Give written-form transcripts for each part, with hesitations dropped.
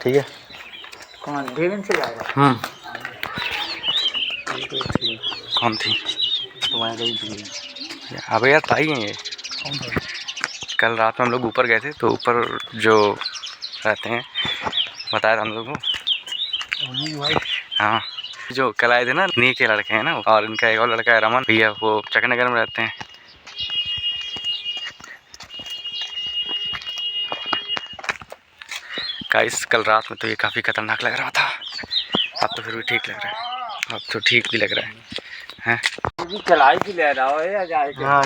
ठीक है। कौन देवन से जाएगा? कौन थी? तुम्हारे गई। अबे यार ताई है ये। कल रात में हम लोग ऊपर गए थे तो ऊपर जो रहते हैं बताया था हम लोग को। हाँ, जो कल आए थे ना नी के लड़के हैं ना, और इनका एक और लड़का है रमन भैया, वो चकनगर में रहते हैं। गाइस कल रात में तो ये काफ़ी खतरनाक लग रहा था, अब तो फिर भी ठीक लग रहा है, अब तो ठीक भी लग रहा है हैं? चलाई भी ले रहा हो या जाए? हाँ,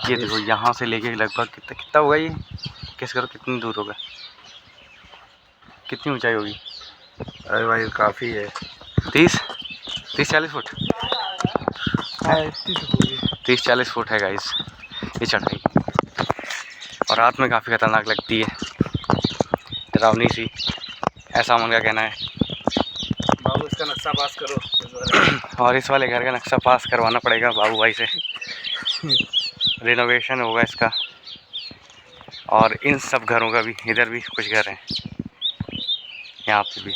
ये देखो यहाँ से लेके लगभग कितना होगा ये, किस करो कितनी दूर होगा, कितनी ऊंचाई होगी? अरे भाई काफ़ी है, 30-40 फुट। 30-40 फुट है गाइस ये चढ़ाई, और रात में काफ़ी खतरनाक लगती है, डरावनी सी, ऐसा उनका कहना है। बाबू इसका नक्शा पास करो। और इस वाले घर का नक्शा पास करवाना पड़ेगा बाबू भाई से, रिनोवेशन होगा इसका, और इन सब घरों का भी, इधर भी कुछ घर हैं, यहाँ पे भी।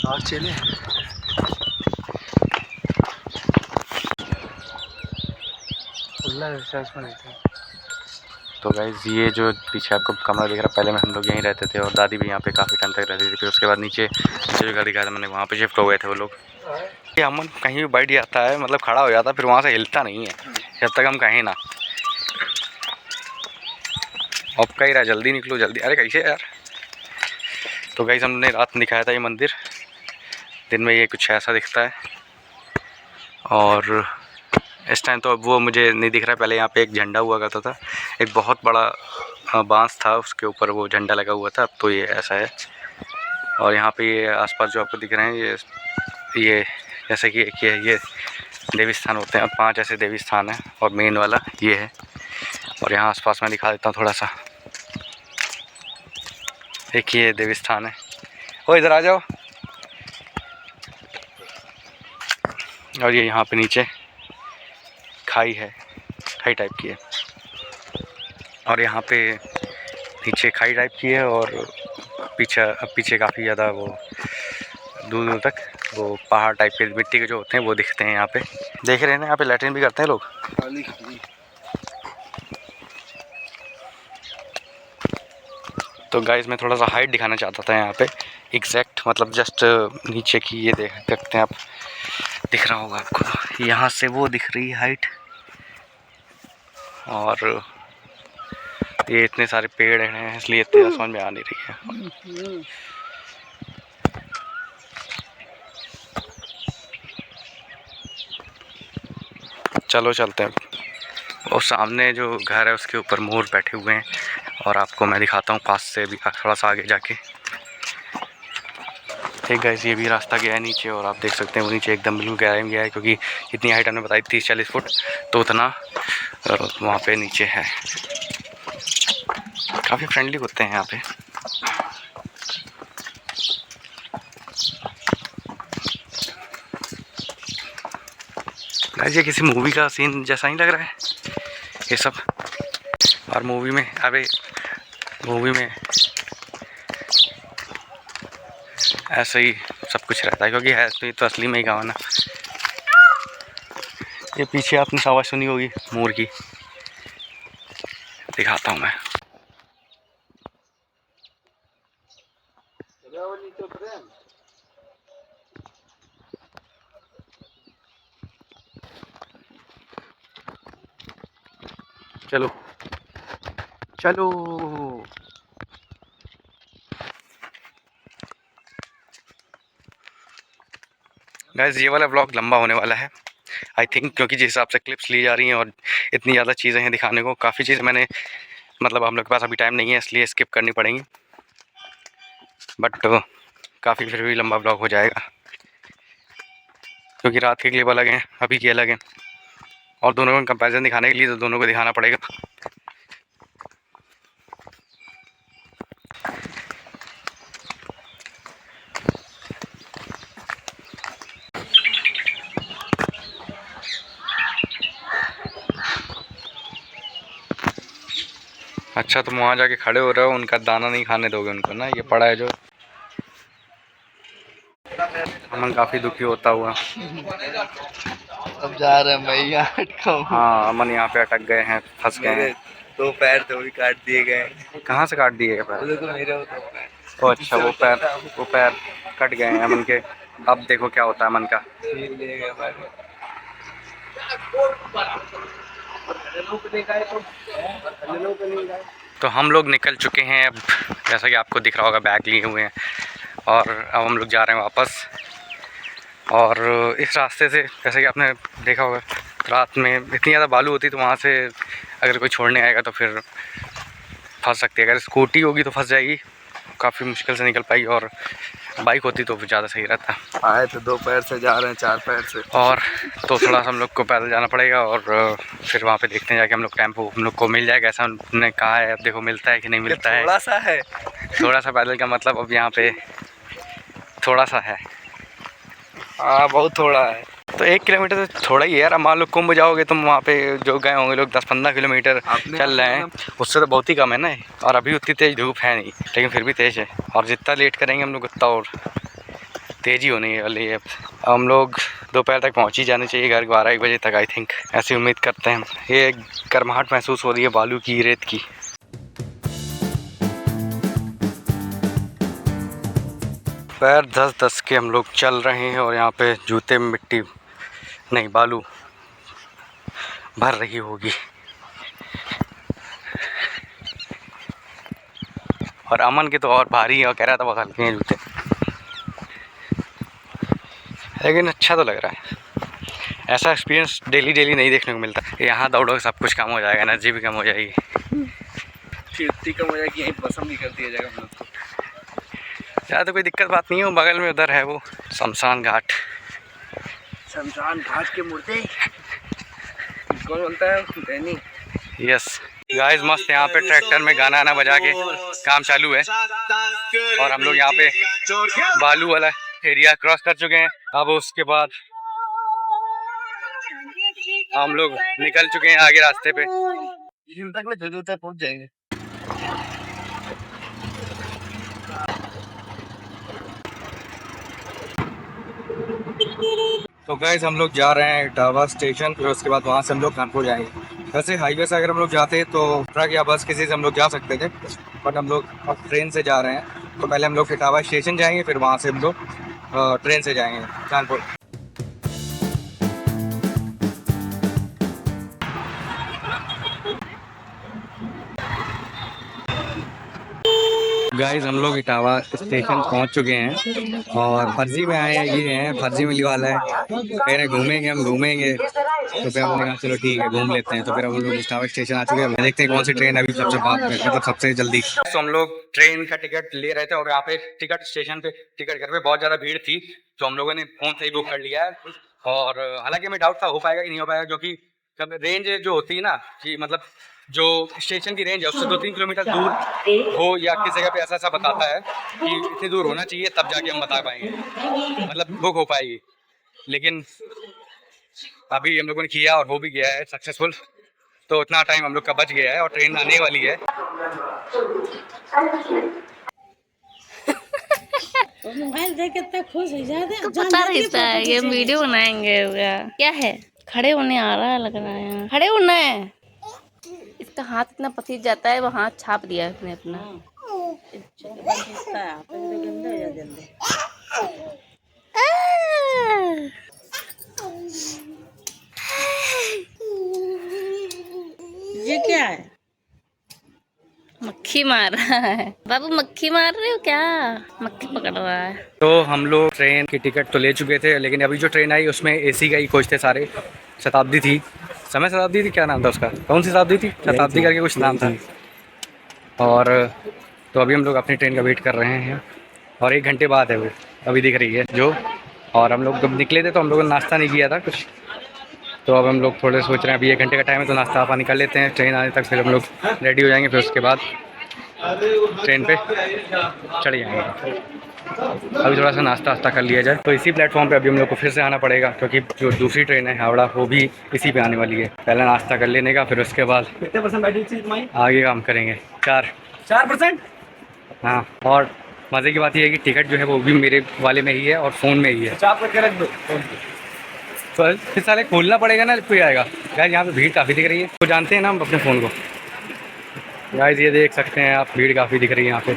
और चले तो गाइस ये जो पीछे आपको कमरा दिख रहा है, पहले में हम लोग यहीं रहते थे और दादी भी यहाँ पे काफ़ी टाइम तक रहती थी। फिर उसके बाद नीचे जो घर दिखाया था मैंने, वहाँ पे शिफ्ट हो गए थे वो लोग। ये अमन कहीं भी बैठ जाता है, मतलब खड़ा हो जाता है, फिर वहाँ से हिलता नहीं है जब तक हम कहें ना। अब कहीं रहा जल्दी निकलो जल्दी, अरे कैसे यार। तो गाइस हमने रात में दिखाया था ये मंदिर, दिन में ये कुछ ऐसा दिखता है, और इस टाइम तो अब वो मुझे नहीं दिख रहा है। पहले यहाँ पे एक झंडा हुआ करता था, एक बहुत बड़ा बांस था, उसके ऊपर वो झंडा लगा हुआ था, अब तो ये ऐसा है। और यहाँ पे ये आसपास जो आपको दिख रहे हैं, ये जैसे कि एक ये देवी स्थान होते हैं, 5 ऐसे देवी स्थान हैं और मेन वाला ये है। और यहाँ आसपास मैं दिखा देता हूँ थोड़ा सा, एक ये देवी स्थान है। ओ इधर आ जाओ। और ये यहाँ पे नीचे खाई है, खाई टाइप की है, और यहाँ पे नीचे खाई टाइप की है, और पीछे काफ़ी ज़्यादा वो दूर दूर तक वो पहाड़ टाइप के मिट्टी के जो होते हैं वो दिखते हैं। यहाँ पे देख रहे हैं ना, यहाँ पे लैट्रिन भी करते हैं लोग। तो गाइस मैं थोड़ा सा हाइट दिखाना चाहता था यहाँ पे, एग्जैक्ट मतलब जस्ट नीचे की, ये देख सकते हैं आप, दिख रहा होगा आपको, यहाँ से वो दिख रही है हाइट, और ये इतने सारे पेड़ हैं इसलिए इतनी समझ में आ नहीं रही है। चलो चलते हैं। और सामने जो घर है उसके ऊपर मोर बैठे हुए हैं, और आपको मैं दिखाता हूँ पास से भी, थोड़ा सा आगे जाके। ठीक गाइस, ये भी रास्ता गया है नीचे, और आप देख सकते हैं वो नीचे एकदम बिल्कुल गहराई में गया है, क्योंकि इतनी हाइट हमने बताई 30-40 फुट, तो उतना वहाँ पे नीचे है। काफ़ी फ्रेंडली होते हैं यहाँ पे। गाइस ये किसी मूवी का सीन जैसा ही लग रहा है ये सब, और मूवी में ऐसे ही सब कुछ रहता है, क्योंकि है तो असली में ही गाँव ना। ये पीछे आपने आवाज़ सुनी होगी मोर की, दिखाता हूँ मैं। चलो चलो। गाइस ये वाला व्लॉग लंबा होने वाला है आई थिंक, क्योंकि जिस हिसाब से क्लिप्स ली जा रही हैं और इतनी ज़्यादा चीज़ें हैं दिखाने को, काफ़ी चीज़ें मैंने मतलब हम लोग के पास अभी टाइम नहीं है इसलिए स्किप करनी पड़ेंगी, बट काफ़ी फिर भी लंबा व्लॉग हो जाएगा, क्योंकि रात के क्लिप अलग हैं, अभी की अलग हैं, और दोनों का कंपैरिजन दिखाने के लिए तो दोनों को दिखाना पड़ेगा। अच्छा, तुम वहाँ जाके खड़े हो रहे हो, उनका दाना नहीं खाने दोगे उनको ना? ये पड़ा है जो। अमन काफ़ी दुखी होता हुआ। अब जा रहे हैं, मैं यहाँ अटका हूँ। हाँ, अमन यहाँ पे अटक गए हैं, फंस गए हैं। 2 पैर तो भी काट दिए गए। कहाँ से काट दिए पैर? तो मेरे हो 2 पैर। ओ अच्छा, वो पैर कट गए हैं अमन के। अब देखो क्या होता है अमन का। छीन लिए गए हमारे। तो हम लोग निकल चुके हैं अब, जैसा कि आपको दिख रहा होगा, बैग लिए हुए हैं और अब हम लोग जा रहे हैं वापस। और इस रास्ते से, जैसे कि आपने देखा होगा, रात में इतनी ज़्यादा बालू होती तो वहाँ से अगर कोई छोड़ने आएगा तो फिर फंस सकती है। अगर स्कूटी होगी तो फंस जाएगी, काफ़ी मुश्किल से निकल पाई, और बाइक होती तो ज़्यादा सही रहता। आए तो 2 पैर से जा रहे हैं, 4 पैर से। और तो थोड़ा सा हम लोग को पैदल जाना पड़ेगा और फिर वहाँ पे देखते हैं जाके हम लोग टेम्पो हम लोग को मिल जाएगा, ऐसा उन्होंने कहा है। अब देखो मिलता है कि नहीं मिलता है। थोड़ा सा है, थोड़ा सा पैदल का मतलब अब यहाँ पे थोड़ा सा है। हाँ बहुत थोड़ा है। तो 1 किलोमीटर तो थोड़ा ही है यार। अब मान लो कुंभ जाओगे तुम, वहाँ पे जो गए होंगे लोग 10-15 किलोमीटर चल रहे हैं, उससे तो बहुत ही कम है ना। और अभी उतनी तेज़ धूप है नहीं, लेकिन फिर भी तेज़ है। और जितना लेट करेंगे हम लोग उतना और तेज़ी होने वाली है। अब हम लोग दोपहर तक पहुँच ही जाने चाहिए घर, 12-1 बजे तक आई थिंक, ऐसी उम्मीद करते हैं। ये गर्माहट महसूस हो रही है बालू की, रेत की। पैर धस के हम लोग चल रहे हैं और यहाँ पे जूते में मिट्टी नहीं, बालू भर रही होगी। और अमन के तो और भारी है, और कह रहा था बहुत हल्के हैं जूते, लेकिन अच्छा तो लग रहा है। ऐसा एक्सपीरियंस डेली नहीं देखने को मिलता। यहाँ दौड़ोगे सब कुछ कम हो जाएगा, एनर्जी भी कम हो जाएगी, इतनी कम हो जाएगी, यहीं पसंद भी कर दिया जाएगा हम लोग को। ज़्यादा तो कोई दिक्कत बात नहीं है। बगल में उधर है वो शमशान घाट। शमशान घाट के मुर्दे कौन बोलता है? डैनी। यस गाइस, मस्त यहाँ पे ट्रैक्टर में गाना आना बजा के काम चालू है। और हम लोग यहाँ पे बालू वाला एरिया क्रॉस कर चुके हैं। अब उसके बाद हम लोग निकल चुके हैं आगे रास्ते पे। तक पहुँच जाएंगे। तो गाइस हम लोग जा रहे हैं इटावा स्टेशन, फिर उसके बाद वहाँ से हम लोग कानपुर जाएंगे। वैसे हाईवे से अगर हम लोग जाते तो ट्रक या बस किसी से हम लोग जा सकते थे, बट हम लोग अब ट्रेन से जा रहे हैं। तो पहले हम लोग इटावा स्टेशन जाएंगे, फिर वहाँ से हम लोग ट्रेन से जाएंगे कानपुर। गाइस हम लोग इटावा स्टेशन पहुंच चुके हैं और फर्जी में आए हैं। ये हैं फर्जी मिली वाला है, कह रहे घूमेंगे, हम घूमेंगे। तो फिर हमने कहा चलो ठीक है घूम लेते हैं। तो फिर हम लोग इटावा स्टेशन आ चुके हैं। देखते हैं कौन सी ट्रेन अभी सबसे मतलब सबसे जल्दी। तो हम लोग ट्रेन का टिकट ले रहे थे और यहाँ पे टिकट स्टेशन पे, टिकट घर पे बहुत ज़्यादा भीड़ थी, तो हम लोगों ने फ़ोन से ही बुक कर लिया है। और हालांकि हमें डाउट था हो पाएगा कि नहीं हो पाएगा, क्योंकि रेंज जो होती है ना, कि मतलब जो स्टेशन की रेंज है उससे 2-3 किलोमीटर दूर हो या किस जगह पे ऐसा बताता है कि इतनी दूर होना चाहिए, तब जाके हम बता पाएंगे, मतलब बुक हो पाएगी। लेकिन अभी हम लोगों ने किया और हो भी गया है सक्सेसफुल, तो उतना टाइम हम लोग का बच गया है और ट्रेन आने वाली है। मोबाइल देख के इतना खुश हो जाते तो पता रहता है ये वीडियो बनाएंगे। क्या है, खड़े होने आ रहा है, लग रहा है खड़े होना है। इसका हाथ इतना पसीज जाता है, वो हाथ छाप दिया है उसने अपना। ये क्या है? मक्खी मार रहा है बाबू, मक्खी मार रहे हो क्या? मक्खी पकड़ रहा है। तो हम लोग ट्रेन की टिकट तो ले चुके थे, लेकिन अभी जो ट्रेन आई उसमें एसी का ही कोच थे सारे। शताब्दी थी, समय शताब्दी थी, क्या नाम था उसका, कौन सी शताब्दी थी, शताब्दी करके कुछ नाम था। और तो अभी हम लोग अपनी ट्रेन का वेट कर रहे हैं और 1 घंटे बाद है वो, अभी दिख रही है जो। और हम लोग जब निकले थे तो हम लोगों ने नाश्ता नहीं किया था कुछ, तो अब हम लोग थोड़े सोच रहे हैं अभी 1 घंटे का टाइम है तो नाश्ता पानी कर लेते हैं, ट्रेन आने तक फिर हम लोग रेडी हो जाएंगे, फिर उसके बाद ट्रेन पे चढ़ जाएंगे। अभी थोड़ा सा नाश्ता वास्ता कर लिया जाए। तो इसी प्लेटफॉर्म पे अभी हम लोग को फिर से आना पड़ेगा, क्योंकि जो दूसरी ट्रेन है हावड़ा वो भी इसी पे आने वाली है। पहले नाश्ता कर लेने का, फिर उसके बाद कितने परसेंट बैटरी थी तुम्हारी? आगे काम करेंगे। 4%। हाँ, और मज़े की बात यह है कि टिकट जो है वो भी मेरे वाले में ही है और फ़ोन में ही है। चाप करके रख दो। तो फिर साले खोलना पड़ेगा ना, कोई आएगा। यार यहाँ पे भीड़ काफ़ी दिख रही है, तो जानते हैं ना हम अपने फ़ोन को। गाइस ये देख सकते हैं आप, भीड़ काफ़ी दिख रही है यहाँ पे।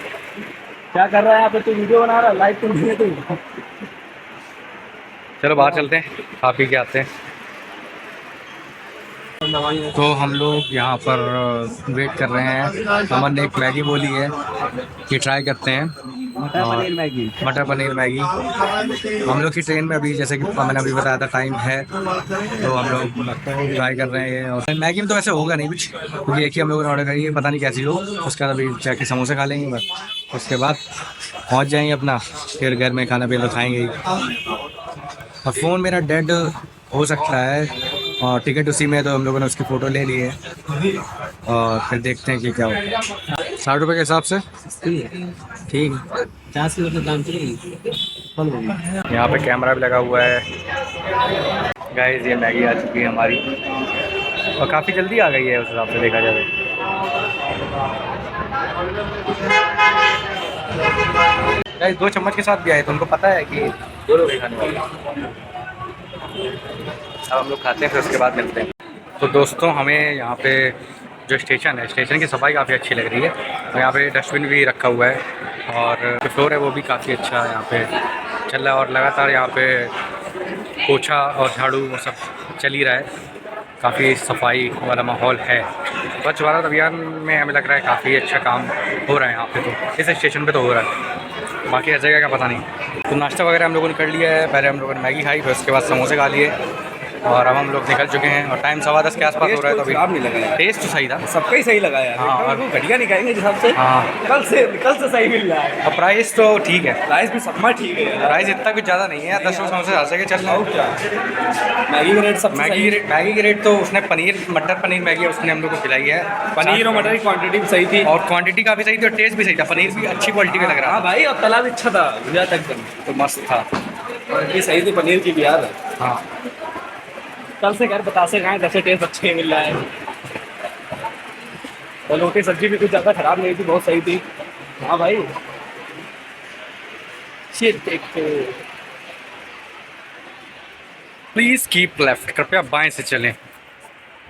क्या कर रहा है यहाँ पे? तू वीडियो बना रहा है, लाइव तुम भी तू। चलो बाहर चलते हैं, खा पी के आते हैं। तो हम लोग यहाँ पर वेट कर रहे हैं। अमन ने एक मैगी बोली है, ये ट्राई करते हैं। मटर पनीर मैगी। मटर पनीर मैगी। हम लोग की ट्रेन में अभी, जैसे कि मैंने अभी बताया था, टाइम है, तो हम लोग ट्राई कर रहे हैं। और मैगी में तो वैसे होगा नहीं कुछ, क्योंकि एक ही हम लोगों ने ऑर्डर करी है, पता नहीं कैसी हो। उसके बाद अभी जाके समोसे खा लेंगे बस, उसके बाद पहुँच जाएंगे अपना, फिर घर में खाना पीना तो खाएँगे ही। और फ़ोन मेरा डेड हो सकता है, और टिकट उसी में है, तो हम लोगों ने उसकी फ़ोटो ले ली है, और फिर देखते हैं कि क्या होता है। 60 रुपये के हिसाब से ठीक है। 50 रुपये दाम चाहिए। यहाँ पे कैमरा भी लगा हुआ है। गाइस ये मैगी आ चुकी है हमारी, और काफ़ी जल्दी आ गई है उस हिसाब से देखा जाए। गाइस 2 चम्मच के साथ भी आए, तो उनको पता है कि 2 लोग खाने वाले। अब हम लोग खाते हैं, फिर उसके बाद मिलते हैं। तो दोस्तों हमें यहाँ पे जो स्टेशन है, स्टेशन की सफाई काफ़ी अच्छी लग रही है, और यहाँ पे डस्टबिन भी रखा हुआ है, और जो फ्लोर है वो भी काफ़ी अच्छा यहाँ पे चल रहा है, और लगातार यहाँ पे पोछा और झाड़ू वो सब चल ही रहा है। काफ़ी सफाई वाला माहौल है। स्वच्छ भारत अभियान में हमें लग रहा है काफ़ी अच्छा काम हो रहा है यहाँ पे, तो इस स्टेशन पे तो हो रहा है, बाकी हर जगह का पता नहीं। तो नाश्ता वगैरह हम लोगों ने कर लिया है। पहले हम लोगों ने मैगी खाई, फिर उसके बाद समोसे खा लिए, और अब हम लोग निकल चुके हैं, और टाइम 10:15 के आसपास हो रहा है। तो अभी खराब नहीं लगा यार। टेस्ट तो सही था, सबका ही सही लगा यार। हाँ, और वो घटिया नहीं खाएंगे जिस हिसाब से। हाँ। कल से सही मिल रहा है। और प्राइस तो ठीक है, प्राइस भी सबका ठीक है यार। प्राइस इतना कुछ ज़्यादा नहीं है, 10 समोसे आ सके चल रहा और है। क्या, मैगी का रेट सबसे सही है। मैगी की रेट तो उसने मटर पनीर मैगी उसने हम लोग को खिलाई है। पनीर और मटर की क्वांटिटी भी सही थी, और क्वांटिटी काफ़ी सही थी, और टेस्ट भी सही था। पनीर भी अच्छी क्वालिटी का लग रहा हाँ था, भाई, और तला भी अच्छा था, भुजा तक एकदम तो मस्त था। क्वांटिटी सही थी पनीर की भी यार। हाँ, कल से घर बतासे खाएं, जैसे टेस्ट अच्छे ही मिल रहा है। और रोटी सब्जी भी कुछ ज़्यादा खराब नहीं थी, बहुत सही थी। हाँ भाई, प्लीज़ कीप लेफ्ट, कृपया बाएं से चलें।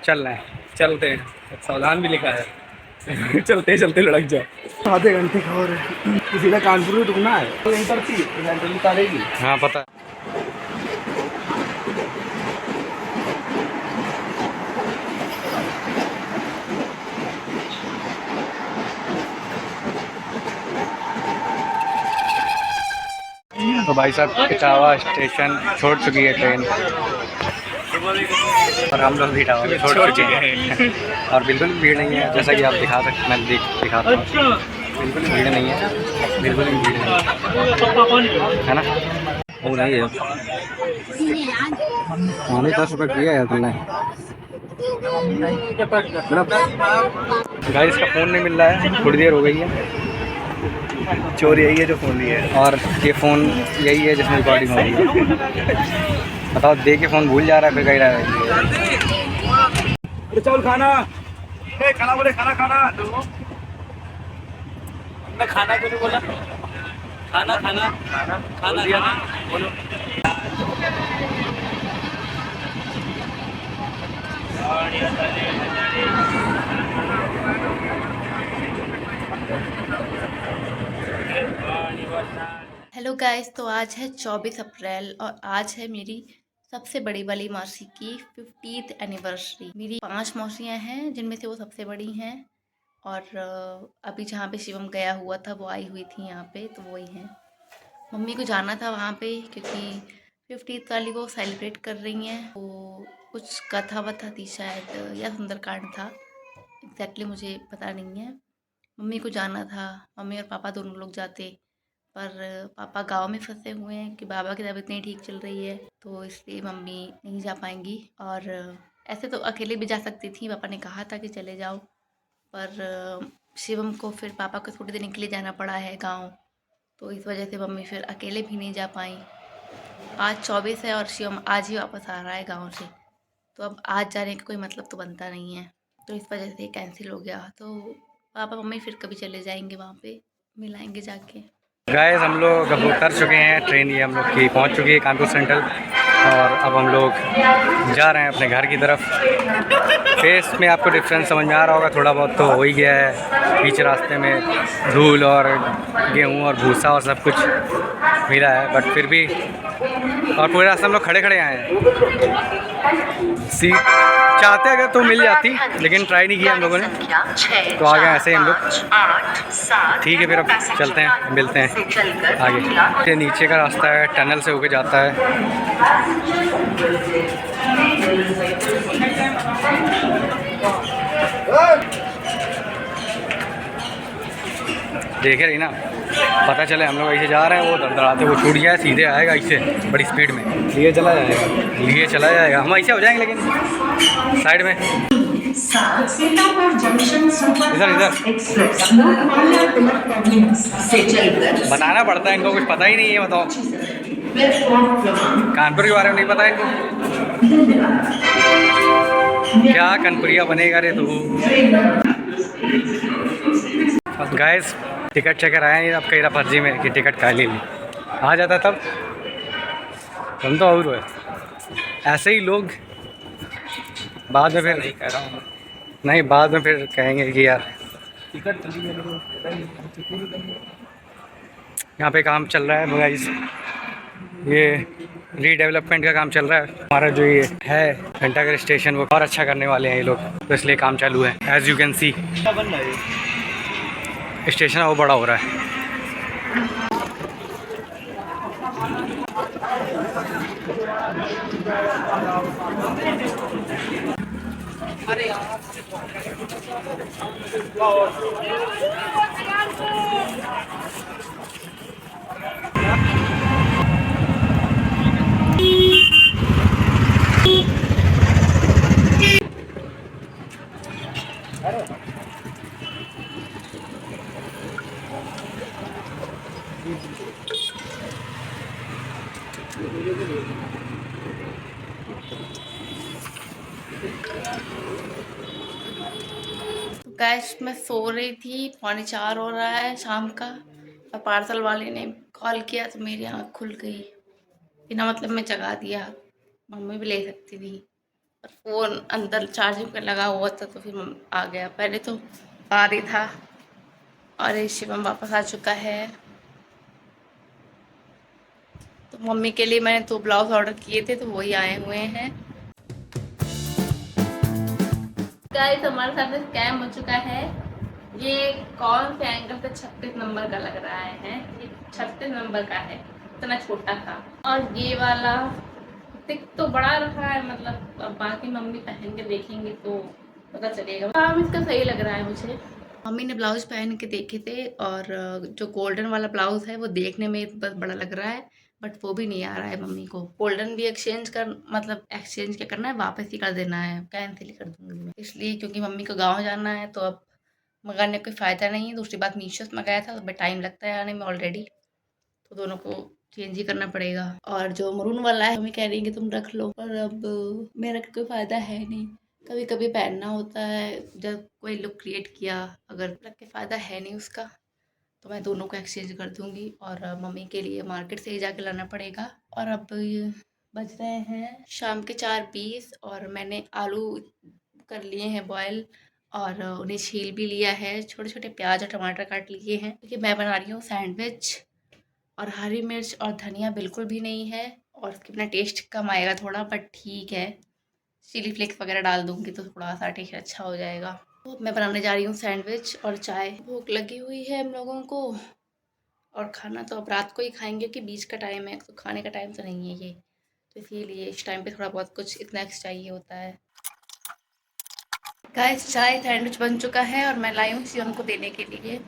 चल रहे हैं। चलते हैं, सावधान भी लिखा है। चलते चलते लड़क जाओ। आधे घंटे का और सीधा कानपुर में रुकना है, तो यहीं पर थी इवेंट निकालेगी। हाँ पता है। तो भाई साहब इटावा स्टेशन छोड़ चुकी है ट्रेन, और हम लोग भी इटावा में छोड़ चुके हैं। और बिल्कुल भी भीड़ नहीं है, जैसा कि आप मैं दिखाता हूँ। बिल्कुल भी भीड़ नहीं है, बिल्कुल भी भीड़ नहीं है ना। वो नहीं है, हमें 10 रुपये किया है तुमने। गाइस का फ़ोन नहीं मिल रहा है, थोड़ी देर हो गई है। चोर यही है जो फोन लिया है। और ये फ़ोन यही है जिसमें रिकॉर्डिंग हो रही है। बताओ, दे के फ़ोन भूल जा रहा है, फिर कह रहा है। चावल खाना, खाना बोले, खाना खाना। मैं खाना क्यों नहीं बोला? खाना खाना खाना खाना बोलो। हेलो गाइस, तो आज है 24 अप्रैल और आज है मेरी सबसे बड़ी वाली मौसी की 50th एनिवर्सरी। मेरी 5 मौसियाँ हैं, जिनमें से वो सबसे बड़ी हैं, और अभी जहाँ पे शिवम गया हुआ था वो आई हुई थी यहाँ पे, तो वही हैं। मम्मी को जाना था वहाँ पे, क्योंकि 50th वाली वो सेलिब्रेट कर रही हैं। वो कुछ कथा वथा थी शायद, या सुंदरकांड था, एग्जैक्टली मुझे पता नहीं है। मम्मी को जाना था, मम्मी और पापा दोनों लोग जाते, पर पापा गांव में फंसे हुए हैं कि बाबा की तबीयत नहीं ठीक चल रही है, तो इसलिए मम्मी नहीं जा पाएंगी। और ऐसे तो अकेले भी जा सकती थी, पापा ने कहा था कि चले जाओ, पर शिवम को फिर पापा को थोड़ी देर के लिए जाना पड़ा है गांव, तो इस वजह से मम्मी फिर अकेले भी नहीं जा पाई। आज 24 है और शिवम आज ही वापस आ रहा है गांव से, तो अब आज जाने का कोई मतलब तो बनता नहीं है, तो इस वजह से कैंसिल हो गया। तो पापा मम्मी फिर कभी चले जाएंगे, वहाँ पे मिलाएंगे जाके। गाइस हम लोग अब उतर चुके हैं, ट्रेन ये हम लोग की पहुंच चुकी है कानपुर सेंट्रल, और अब हम लोग जा रहे हैं अपने घर की तरफ। फेस में आपको डिफरेंस समझ में आ रहा होगा, थोड़ा बहुत तो हो ही गया है। बीच रास्ते में धूल और गेहूं और भूसा और सब कुछ मिला है, बट फिर भी, और पूरे रास्ते हम लोग खड़े खड़े आए हैं। सीट चाहते अगर तो मिल जाती, लेकिन ट्राई नहीं किया हम लोगों ने, तो आ गए ऐसे ही हम लोग। ठीक है, फिर अब चलते हैं, मिलते हैं आगे। ये नीचे का रास्ता है, टनल से होके जाता है। देखे रही ना, पता चले हम लोग ऐसे जा रहे हैं, वो दड़दड़ाते वो छूट गया है, सीधे आएगा इससे बड़ी स्पीड में, लिए चला जाएगा। हम ऐसे हो जाएंगे, लेकिन साइड में इधर बताना पड़ता है इनको, कुछ पता ही नहीं है। बताओ, कानपुर के बारे में नहीं पता है इनको, क्या कानपुरिया बनेगा रे तू। गाइस टिकट चेकर आया नहीं, अब कह रहा फर्जी में कि टिकट काली ली, आ जाता तब हम तो और है। ऐसे ही लोग बाद में फिर नहीं कह रहा हूँ, नहीं बाद में फिर कहेंगे कि यार टिकट चली गई। यहाँ पे काम चल रहा है गाइस, ये रीडेवलपमेंट का काम चल रहा है। हमारा जो ये है घंटाघर स्टेशन, वो और अच्छा करने वाले हैं ये लोग, तो इसलिए काम चालू है। As you can see station वो बड़ा हो रहा है। गैस मैं सो रही थी, 3:45 हो रहा है शाम का, और पार्सल वाले ने कॉल किया तो मेरी आँख खुल गई, बिना मतलब में जगा दिया। मम्मी भी ले सकती थी, और फ़ोन अंदर चार्जिंग पे लगा हुआ था, तो फिर आ गया। पहले तो आ रही था, और ये शिवम वापस आ चुका है। तो मम्मी के लिए मैंने 2 ब्लाउज ऑर्डर किए थे, तो वही आए हुए हैं। गाइस हमारे साथ स्कैम हो चुका है। ये कौन से एंगल पे 36 नंबर का लग रहा है, ये 36 नंबर का है, इतना छोटा था। और ये वाला टिक तो बड़ा रखा है, मतलब अब बाकी मम्मी पहन के देखेंगे तो पता चलेगा। काम इसका सही लग रहा है मुझे। मम्मी ने ब्लाउज पहन के देखे थे, और जो गोल्डन वाला ब्लाउज है वो देखने में बस बड़ा लग रहा है, बट वो भी नहीं आ रहा है मम्मी को। गोल्डन भी एक्सचेंज क्या करना है, वापस ही कर देना है, कैंसिल ही कर दूंगी मैं, इसलिए क्योंकि मम्मी को गांव जाना है, तो अब मंगाने का कोई फ़ायदा नहीं है। दूसरी बात, मीशो से मंगाया था, तो टाइम लगता है आने में ऑलरेडी, तो दोनों को चेंज ही करना पड़ेगा। और जो मरून वाला है मम्मी कह रही है कि तुम रख लो, पर अब मेरा कोई फ़ायदा है नहीं, कभी कभी पहनना होता है जब कोई लुक क्रिएट किया, अगर रख के फ़ायदा है नहीं उसका, तो मैं दोनों को एक्सचेंज कर दूंगी। और मम्मी के लिए मार्केट से ही जाके लाना पड़ेगा। और अब बज रहे हैं शाम के 4:20, और मैंने आलू कर लिए हैं बॉयल, और उन्हें छील भी लिया है। छोटे छोटे प्याज और टमाटर काट लिए हैं, क्योंकि मैं बना रही हूँ सैंडविच। और हरी मिर्च और धनिया बिल्कुल भी नहीं है, और उसके बिना टेस्ट कम आएगा थोड़ा, बट ठीक है, चिली फ्लेक्स वगैरह डाल दूँगी तो थोड़ा सा टेस्ट अच्छा हो जाएगा। तो मैं बनाने जा रही हूँ सैंडविच और चाय। भूख लगी हुई है हम लोगों को, और खाना तो अब रात को ही खाएंगे, क्योंकि बीच का टाइम है, तो खाने का टाइम तो नहीं है ये, तो इसीलिए इस टाइम पे थोड़ा बहुत कुछ स्नैक्स चाहिए होता है। गाइस चाय सैंडविच बन चुका है, और मैं लाई हूँ शिवम को देने के लिए।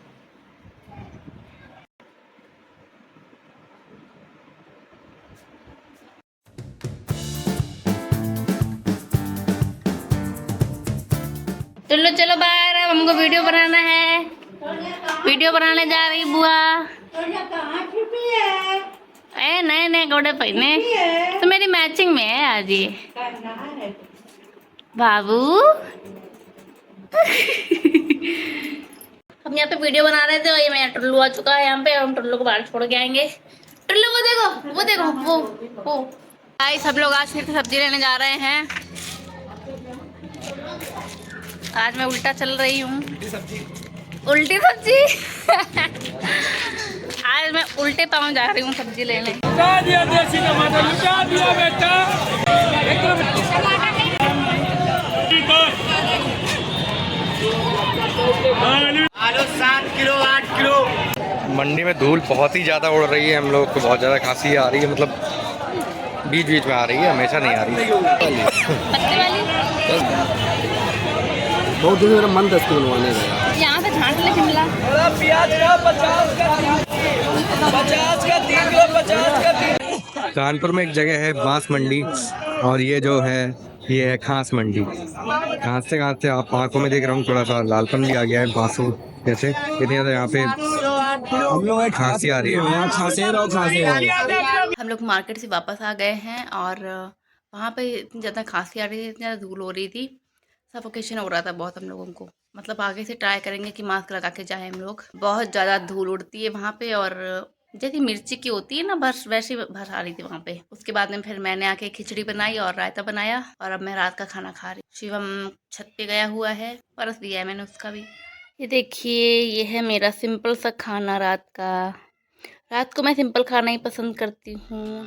चलो चलो बाहर, अब हमको वीडियो बनाना है। वीडियो बनाने जा रही बुआ। ए नए नए कपड़े पहने तो मेरी मैचिंग में है आज ये बाबू। हम यहाँ पे वीडियो बना रहे थे और ये मेरा टुल्लू आ चुका है यहाँ पे और हम टुल्लू को बाहर छोड़ के आएंगे। टुल्लू वो देखो वो गाइस सब लोग आज फिर से सब्जी लेने जा रहे हैं। आज मैं उल्टा चल रही हूँ। उल्टी सब्जी आज मैं उल्टे पाँव जा रही हूँ सब्जी लेने। आलू 7 किलो 8 किलो। मंडी में धूल बहुत ही ज़्यादा उड़ रही है, हम लोग को बहुत ज़्यादा खांसी आ रही है, मतलब बीच बीच में आ रही है, हमेशा नहीं आ रही। पत्ते वाली बहुत दिन मेरा मन था इसको बनवाने का। यहाँ पे झांट ले शिमला। कानपुर में एक जगह है बांस मंडी और ये जो है ये है खांस मंडी। खांसते खांसते आप आंखों में देख रहा हूँ थोड़ा सा लालपन भी आ गया है बांसों जैसे, इतनी ज़्यादा यहाँ पे हम लोग खांसी आ रही है। हम लोग मार्केट से वापस आ गए हैं और वहाँ पे इतनी ज़्यादा खांसी आ रही थी, इतनी ज़्यादा धूल हो रही थी, सफोकेशन हो रहा था बहुत हम लोगों को। मतलब आगे से ट्राई करेंगे कि मास्क लगा के जाए हम लोग। बहुत ज़्यादा धूल उड़ती है वहाँ पे और जैसे मिर्ची की होती है ना बस वैसी भस आ रही थी वहाँ पे। उसके बाद में फिर मैंने आके खिचड़ी बनाई और रायता बनाया और अब मैं रात का खाना खा रही। शिवम छत पे गया हुआ है, परस दिया है मैंने उसका भी। ये देखिए ये है मेरा सिंपल सा खाना रात का। रात को मैं सिंपल खाना ही पसंद करती हूँ।